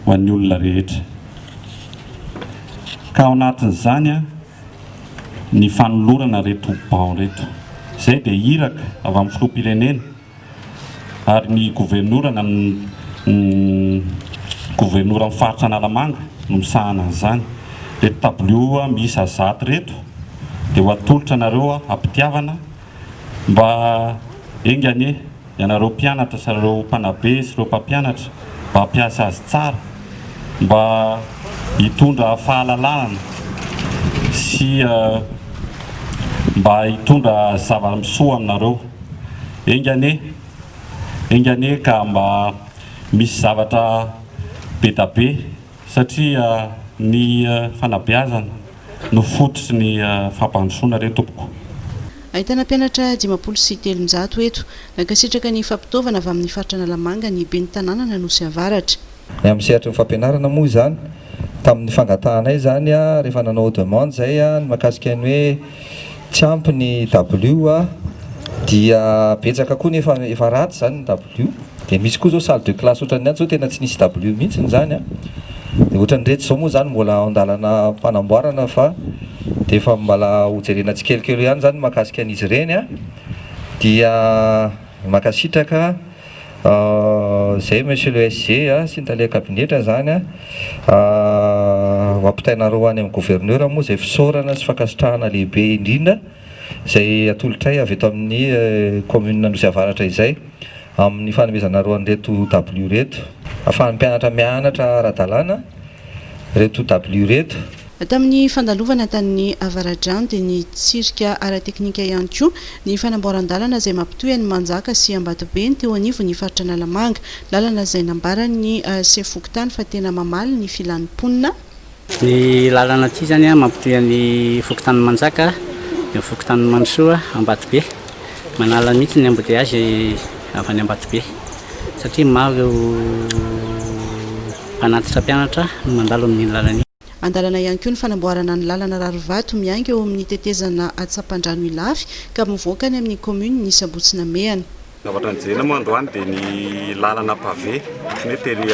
ho an'ny olona rehetra. Ka ao anatin'izany ny fanolorana reto bao reto izay dia iraka avy amin'ny filoham-pirenena ary ny gouvernoura gouvernoura amin'ny faritra Analamanga no misahana an'izany. Reto tablio misy azaty reto dia ho atolotra nareo ampitiavana mba engany ianareo mpianatra sy ireo mpanabe sy ireo mpampianatra mba hampiasa azy tsara mba hitondra fahalalana sy mba hitondra zava-misoa aminareo. Engane ka mba misy zavatra betabe satria ny fanabeazana no fototry ny fampandrosoana reto tompoko. Ahitana mpianatra 530 eto nankasitraka ny fampitaovana avy amin'ny faritra Analamanga ny ben'ny tanàna Anosy Avaratra. Amin'ny sehatra ny fampianarana moa izany tamin'ny fangatanay zany a rehefa nanao demande zay a mahakasika ny hoe tsy ampy ny W a dia betsaka koa ny efa ratsy zany ny W de misy koa zao salle de classe ohatran'ny any zao tena tsy nisy W mihitsy zany a de ohatran'ny rehetra zao moa zany mbola andalana fanamboarana fa de efa mbala hojerena tsikelikely ihany zany mahakasika an'izy ireny a dia makasitraka zay monsieur le SG sy ny tale kabinetra zany mampitainareo any amin'ny gouverneur moa zay fisaorana sy fakasitrahana lehibe indrindra zay atolotray avy eto amin'ny commune Nosy Avaratra izay amin'ny fanomezanareo an'ireto W reto ahafahan'ny mpianatra mianatra ara-dalàna reto W reto. Tamin'ny fandalovana tany Avaradrano dia ny tsirika ara-teknika ihany koa ny fanamboaran-dalana izay mampitohy ny Manjaka sy Ambatobe teo anivo ny faritra Analamanga, lalana izay nambarany Sefokotany fa tena mamaly ny filan'ny mponina. Ny lalana ty zany mampitohy ny Fokotany Manjaka, ny Fokotany Mansoa, Ambatobe. Manala mihitsy ny embouteillage avy any Ambatobe satria maro mpanatitra mpianatra no mandalo amin'ny lalana. Andalana ihany koa ny fanamboarana ny lalana Rarivato miainga eo amin'ny tetezana Atsapandrano Ilafy ka mivoaka ny amin'ny commune ny Sabotsina Mehana. Zavatra njena moa androany dia ny lalana pavé ny tery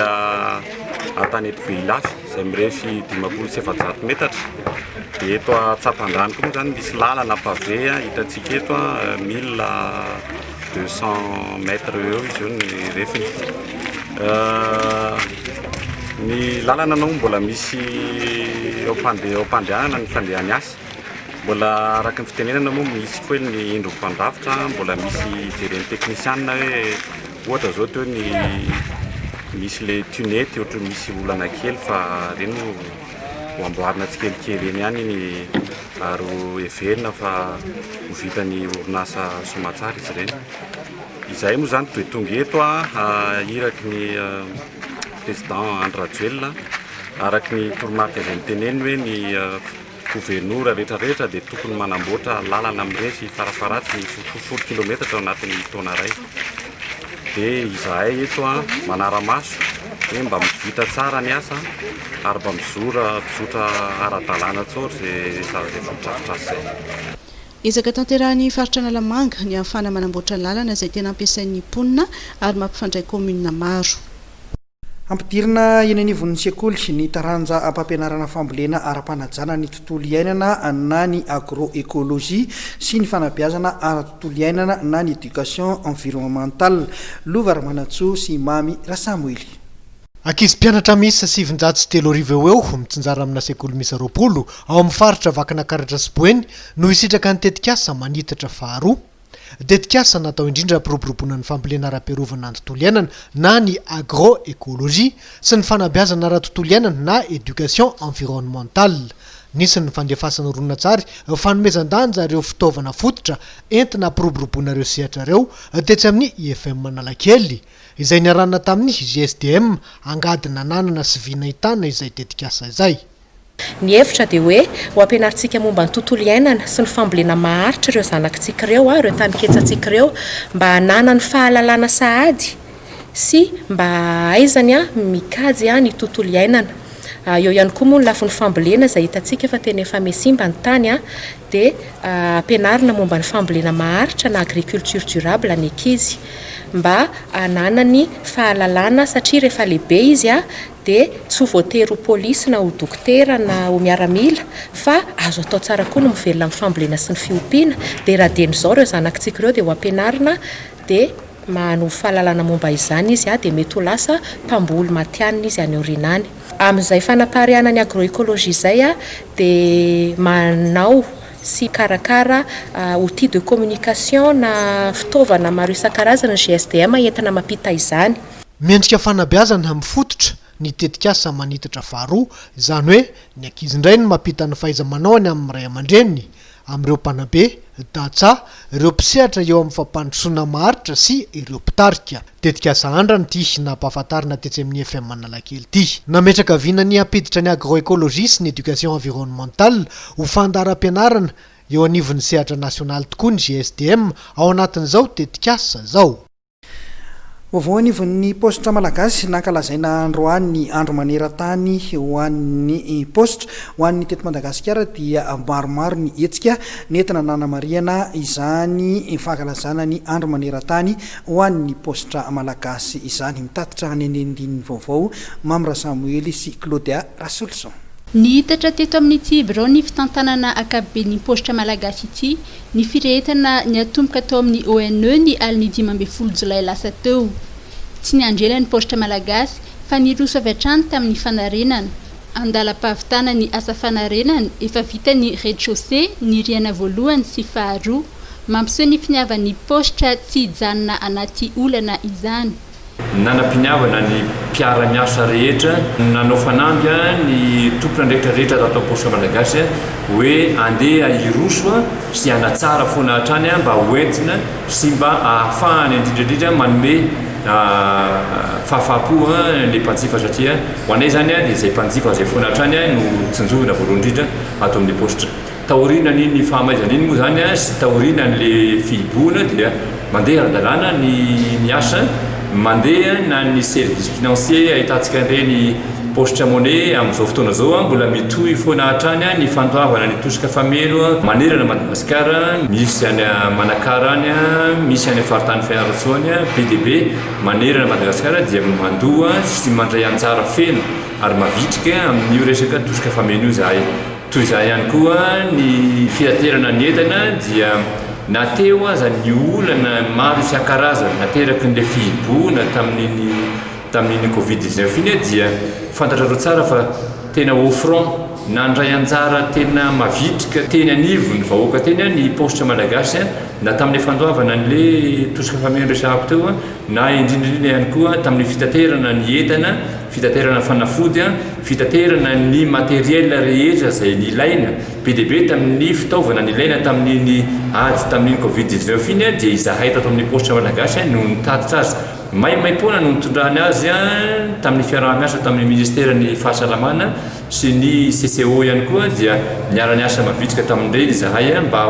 Antanety be Ilafy izay mirefy 570 metatra dia eto Atsapandrano koa moa zany misy lalana pavé hitantsika eto 1200 mètres eo izy io ny refiny. Ny lalana anao mbola misy ao-pandehanana ny fandehany asa mbola araka ny fitenenana moa misy koa ny indro mpandrafitra mbola misy jereny teknisianina hoe ohatra zao teo ny misy le tunety ohatra misy olana kely fa reny ho amboarina tsikelikely eny ihany ny aro everina fa ho vitany orinasa Somatsara izy ireny. Izay moa zany toe tonga eto iraky ny président Andradjuel araky ny toromarika izay niteneny hoe ny gouverneur rehetrarehetra dia tokony manamboatra lalana amin'ireny farafaratsy 10 kilometatra ao anatin'ny taona ray. Dia izahay eto manara-maso hoe mba mivita tsara ny asa ary mba mizotra ara-dalàna tsory zay fototrafitrasy zay. Ezaka tanterahan'ny faritra Analamanga ny ahafahana manamboatra lalana izay tena ampiasain'ny mponina ary mampifandray commune maro. Ampidirina eny anivon'ny sekoly ny taranja ampampianarana fambolena ara-panajana ny tontolo iainana na ny agroécologie sy ny fanabeazana ara-tontolo iainana na ny éducation environnementale. Lova Ramanatsoa sy Mamy Rasamoely. Ankizy mpianatra misy 703 eo mitsinjara amina sekoly misy 20 ao amin'ny faritra Vakana Karatra sy Boeny no hisitraka ny tetikasa manitatra faharoa. Tetikasa natao indrindra piroboroboana ny fambolena ara-piarovana ny tontolo iainana na ny agroécologie sy ny fanabeazana ara-tontolo iainana na éducation environnementale. Nisy ny fandefasana ronan-tsary fanomezan-danja ireo fitaovana fototra entina piroboroboana ireo sehatra ireo tetsy amin'ny IFM Analakely izay niarahana tamin'ny GSDM angadina ananana sy vina hitana izay tetikasa izay. Ny hevitra dia hoe ho ampianarintsika momba ny tontolo iainana sy ny fambolena maharitra ireo zanakitsika ireo ireo taniketsantsika ireo mba hanana ny fahalalana sahady sy mba aizany mikajy ny tontolo iainana. Eo ihany koa moa ny lafin'ny fambolena izay hitantsika fa tena efa mesimba ny tany dia ampianarina momba ny fambolena maharitra na agriculture durable ny ankizy mba hanana ny fahalalana satria rehefa lehibe izy dia tsy ho voatery ho polisy na ho dokotera na ho miaramila fa azo atao tsara koa no mivelona amin'ny fambolena sy ny fiompiana dia raha dian'izao ireo zanakitsika ireo dia ho ampianarina dia mano fahalalana momba izany izy dia mety ho lasa mpamboly matianina izy any aorianany. Amin'izay fanapaharihana ny agroécologie izay dia manao sy karakara outil de communication na fitaovana maro isan-karazana GSDM entina mampita izany. Miendrika fanabeazana mifototra ny tetikasa manitatra faharoa izany hoe ny ankizy indray no mampita ny fahaiza-manao any amin'ny ray aman-dreniny amin'ireo mpanabe datsa ireo mpisehatra eo amin'ny fampandrosoana maharitra sy ireo mpitarika. Tetikasa andrany ty na mpahafantarina tetsy amin'ny FM Analakely ty. Nametraka vina ny ampiditra ny agroécologie sy ny éducation environnementale ho fandaharam-pianarana eo anivon'ny sehatra nasionaly tokoa ny GSDM ao anatin'izao tetikasa zao. Voavoanivon'ny postra malagasy nankalazaina androany ny andro maneran-tany ho an'ny postra ho an'ny teto Madagasikara dia maromaro ny hetsika nentina nanamariana izany fankalazana ny andro maneran-tany ho an'ny postra malagasy izany. Mitatitra anenendin'ny vaovao Mamra Samuely sy Claudia Rasolson. Ny hitatra teto amin'ity birao ny fitantanana akabe'ny postra malagasy ity ny firehetana ny atomboka tao amin'ny ONE ny aliny 15 Jolay lasa teo. Tsy niandrela ny postra malagasy fa niroso avy hatrany tamin'ny fanarenana. Andalam-pahavitana ny asa fanarenana efa vita ny rez-de-chaussée ny riana voalohany sy faharoa. Mampiseho ny finiavan'ny postra tsy hijanona anaty olana izany. Nanam-piniavana ny mpiara-miasa rehetra nanao fanamby ny tompona rehetrarehetra ato postra malagasy hoe andeha iroso sy hanatsara foana hatrany mba hoentina sy mba ahafahany indrindrandrindra manome fahafapo le mpanjifa satria ho anay zany dia izay mpanjifa zay foana hatrany no tsinjovina voalohany indrindra ato amin'ny postra. Taorina ny fahamaizana iny moa zany sy taorina le fihiboana dia mandeha ara-dalàna ny miasa mandeha na ny service financier ahitantsika ireny postra monnaie amin'izao fotoana zao mbola mitohy foana hatrany ny fandoavana ny tosika famelo manerana Madagasikara, misy any Manakara any, misy any faritany Fianarantsoa any, PDB manerana Madagasikara dia mandoa sy mandray anjara feno ary mavitrika amin'io resaka tosika famelo izahay. Toy izay ihany koa ny fitaterana ny entana dia nateo aza ny olana maro isan-karazany nateraky ny le fihiboana tamin'iny Covid-19 iny dia fantatrareo tsara fa tena au front nandray anjara tena mavitrika teny anivo ny vahoaka teny ny postra malagasy na tamin'ny fandoavana n'le tosika famelo resahako teo na indrindrandrindra ihany koa tamin'ny fitaterana ny entana, fitaterana fanafody, fitaterana ny matériel rehetra izay ny ilaina. PDB tamin'ny fitaovana ny ilaina tamin'iny ady tamin'iny Covid-19 iny dia izahay tato amin'ny postra malagasy no nitatitra azy. Maimaimpona no nitondrany azy tamin'ny fiaraha-miasa tamin'ny ministeran'ny fahasalamana sy ny CCO ihany koa dia niara-niasa mavitrika tamin'ireny izahay mba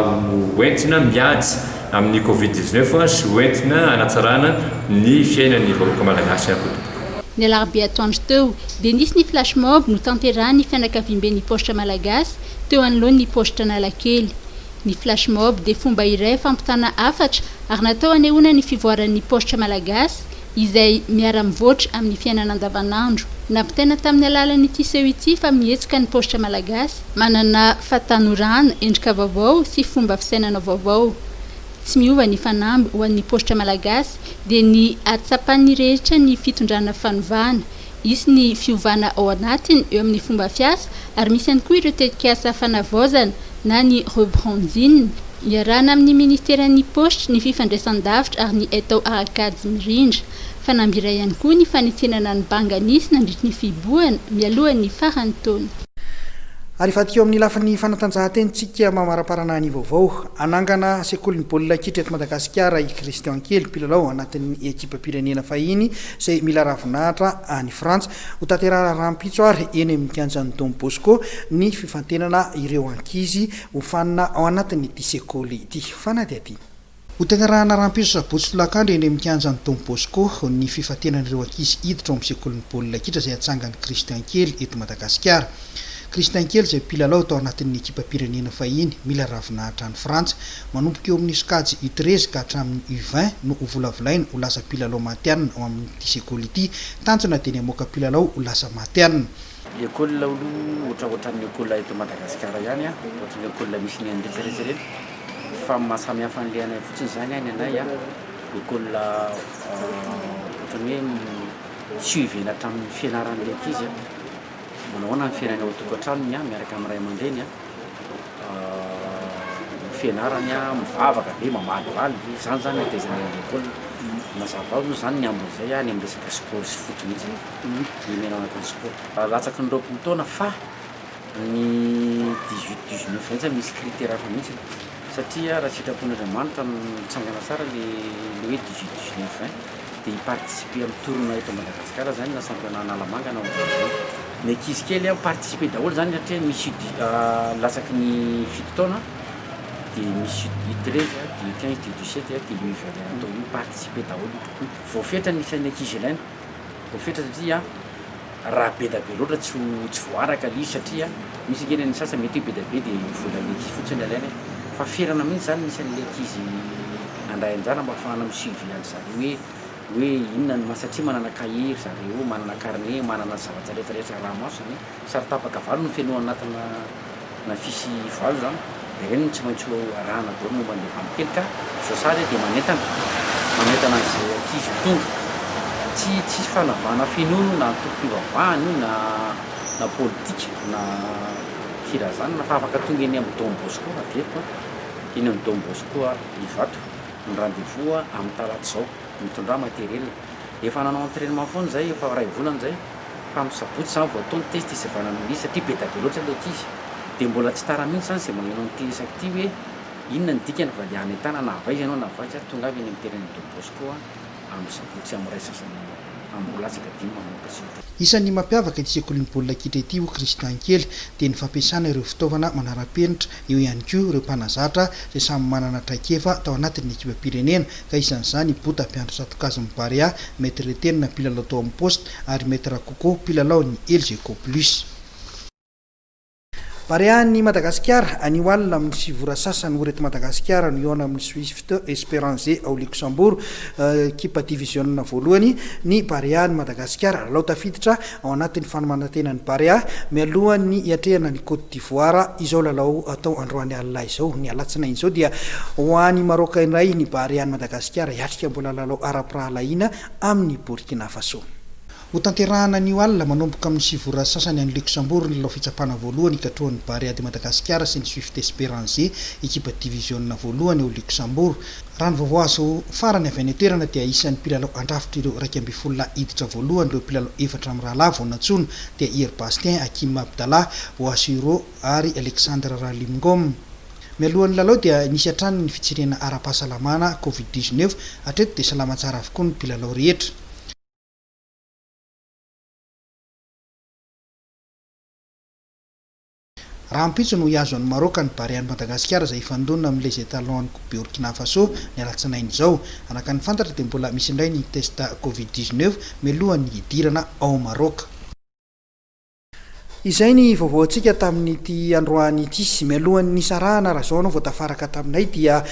hoentina miady amin'ny Covid-19 sy hoentina hanatsarana ny fiainan'ny vahoaka malagasy ihany koa. Ny alarobia atoandro teo dia nisy ny flash mob no tanterahany fianakaviam-ben'ny postra malagasy teo anoloan'ny postra Analakely. Ny flash mob dia fomba iray fampitana hafatra ary natao anehoana ny fivoaran'ny postra malagasy izay miara-mivoatra amin'ny fiainana andavanandro. Nampitaina tamin'ny alalan'ity seho ity fa mihetsika ny postra malagasy manana fahatanorana, endrika vaovao sy fomba fisainana vaovao. Tsy miova ny fanamby ho an'ny postra malagasy dia ny atsapan'ny rehetra ny fitondrana fanovana. Isy ny fiovana ao anatiny eo amin'ny fomba fiasa ary misy ihany koa ireo tetikasa fanavaozana na ny rebranding. Iarahana amin'ny ministeran'ny postra ny fifandraisan-davitra ary ny atao arakady mirindra. Fanamby iray ihany koa ny fanitsenana ny banganisy nandritry ny fiboahana mialohan'ny farany taona. Ary fatio amin'ny lafin'ny fanatanjahan-tentsika mamaraparana ny vaovao anangana sekoly ny baolina kitra eto Madagasikara i Christian Kely mpilalao anatin'ny ekipa pirenena fahiny izay mila ravinahitra any Frantsa ho tanterahana rampitso ary eny amin'ny kianjan'ny Don Bosco ny fifantenana ireo ankizy ho fanina ao anatin'ity sekoly ity. Fanadiady ho tanterahana rampitso sabotsy tolakandro eny amin'ny kianjan'ny Don Bosco ny fifantenan'ireo ankizy hiditra ao amin'ny sekoly ny baolina kitra izay atsangany Christian Kely eto Madagasikara. Christian Kely izay mpilalao tao anatin'ny ekipa pirenena fahiny mila ravinahitra any Frantsa manomboka eo amin'ny skajy U13 ka hatramin'ny U20 no ho volavolaina ho lasa mpilalao matianina ao amin'ity sekoly ity tanjona dia ny hamoaka mpilalao ho lasa matianina. École olo ohatraohatran'ny école eto Madagasikara ihany ohatran'ny école misy ny andretsaretsy ireny fa mahasamihafa an'le anay fotsiny zany any anay école ohatran'ny hoe suivena hatramin'ny fianaran'le ankizy manahoana ny fiainana ao an-tokantranony miaraka amin'ny ray aman-dreny fianarany mivavaka be mamalivaly zany zany atezany amin'ny école mazava ao zany ny ambon'izay any amin'ny resaka sport sy foot mihitsy ny menao anatin'ny sport latsaky ny roapolo taona fa ny 18-19 mihitsy misy critère hafa mihitsy satria raha sitrapon'Andriamanitra mitsangana tsara le hoe 18-19 dia hiparticiper amin'ny tournoi eto Madagasikara zany na championnat Analamanga na ny ankizy kely participer daholo zany satria misy latsaky ny fito taona dia misy U13, D15 D17 qui lui atao io participer daholo voafetra nisan'ny ankizy ilaina voafetra satria raha be da be loatra tsy voaraka izy satria misy kely ny sasa mety be da be dia volan'ny ankizy fotsiny ilaina fa ferana mihitsy zany nisan'ny ankizy andray anjara mba afahana misuivy any zareo hoe inona ny satria manana cahier zareo manana carnet manana zavatra rehetrarehetra raha maso zany sary tapaka valo no fenoa anatina na fisy valo zany dia reny tsy maintsy arahana daholo momba ny vanikely ka sosary dia manentana an'izay ankizy tonga tsy fanavana finono na tompim-pivavahany na politika na firazana na fa afaka tonga eny amin'ny Don Bosco aveto eny amin'ny Don Bosco Ivato ny rendez-vous amin'ny talaty zao mitondra matériel efa nanao entraînement foana zay efa ray volana zay fa amin'ny sabotsy zany vao atao ny test isavana amin'izy satria be da be loatra ilay ankizy dia mbola tsy tara mihitsy zany izay magnano ny test ty hoe inona ny dikany va ny any tana na avaiza ianao na avaiza tonga avy eny amin'ny terrain Don Bosco amin'ny sabotsy amin'ny ray sasany amin'ny latsaka dimy manomboka isan'ny mampiavaka ity sekolin'ny baolina kitra ity ho Christian kely dia ny fampiasana ireo fitaovana manara-penitra eo ihany koa ireo mpanazatra izay samy manana traikefa tao anatin'ny ekipa-pirenena ka isan'izany bota mpiandro Satokazy Mbaria maître Etienne mpilalao tao amin'ny poste ary maître Koko mpilalao ny Elgeco Plus. Bariany Madagasikara anio alina amin'ny sivora sasany ho reto Madagasikara no iona amin'ny Swift Esperance ao Luxembourg kipa division voalohany ny Bariany Madagasikara lalao tafiditra ao anatin'ny fanomanantena ny Baria mialohan'ny iatrehana ny Côte d'Ivoire izao lalao atao androany alina izao ny alatsinainy izao dia ho an'ny Maroc iray ny Bariany Madagasikara hiatrika mbola lalao ara-pirahalaina amin'ny Burkina Faso. Ho tanterahana anio alina manomboka amin'ny sivora sasany any Luxembourg ny lalao fitsapana voalohany ikatroan'ny Baria de Madagasikara sy ny Swift Esperance ekipa division voalohany ao Luxembourg. Raha ny vaovao azo farany avy any toerana dia isan'ny mpilalao andrafitra ireo 12 iditra voalohany ireo mpilalao 4 amin'ny rahalava vonatsono dia Ir Bastien, Hakim Abdallah, Oasiro ary Alexandre Ralimgom. Mialohan'ny lalao dia nisy hatrany ny fitsirena ara-pahasalamana Covid-19 hatreto dia salama tsara avokoa ny mpilalao rehetra. Raha ampitso no hiazo an'ny Maroc ny Bariany Madagasikara izay ifandonina amin'ilay izay talon ny Burkina Faso ny alatsinainy izao. Araka ny fantatra dia mbola misy indray ny testa Covid-19 mialohan'ny hidirana ao Maroc. Izay ny vaovaontsika tamin'ity androany ity mialohan'ny sarahana raha zao anao vao tafaraka taminay dia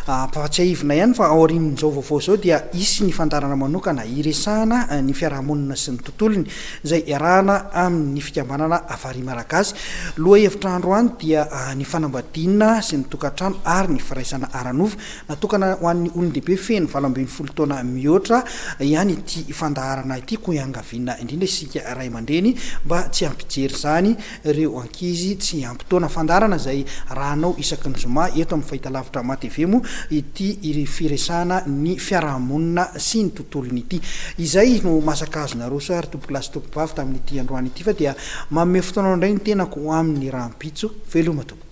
mpahatsiahivina ihany fa ao aorian'izao vaovao zao dia isy ny fandarana manokana iresahana ny fiarahamonina sy ny tontolony izay iarahana amin'ny fikambanana Afary Malagasy. Loha hevitra androany dia ny fanambadiana sy ny tokantrano ary ny firaisana aranova natokana ho an'ny olon-dehibe feno 20 taona mihoatra ihany ity fandaharana ity koa iangaviana indrindra isika ray aman-dreny mba tsy ampijery zany ireo ankizy tsy ampitoana fandarana izay rahanao isaky ny zoma eto amin'ny fahitalavitra matevemo ity firesahana ny fiarahamonina sy ny tontolony ity. Izay no masaka azona roso ary tompolasy tompom-bavy tamin'ity androany ity fa dia manome fotoana indray ny tenako amin'ny rahampitso veloma tompoko.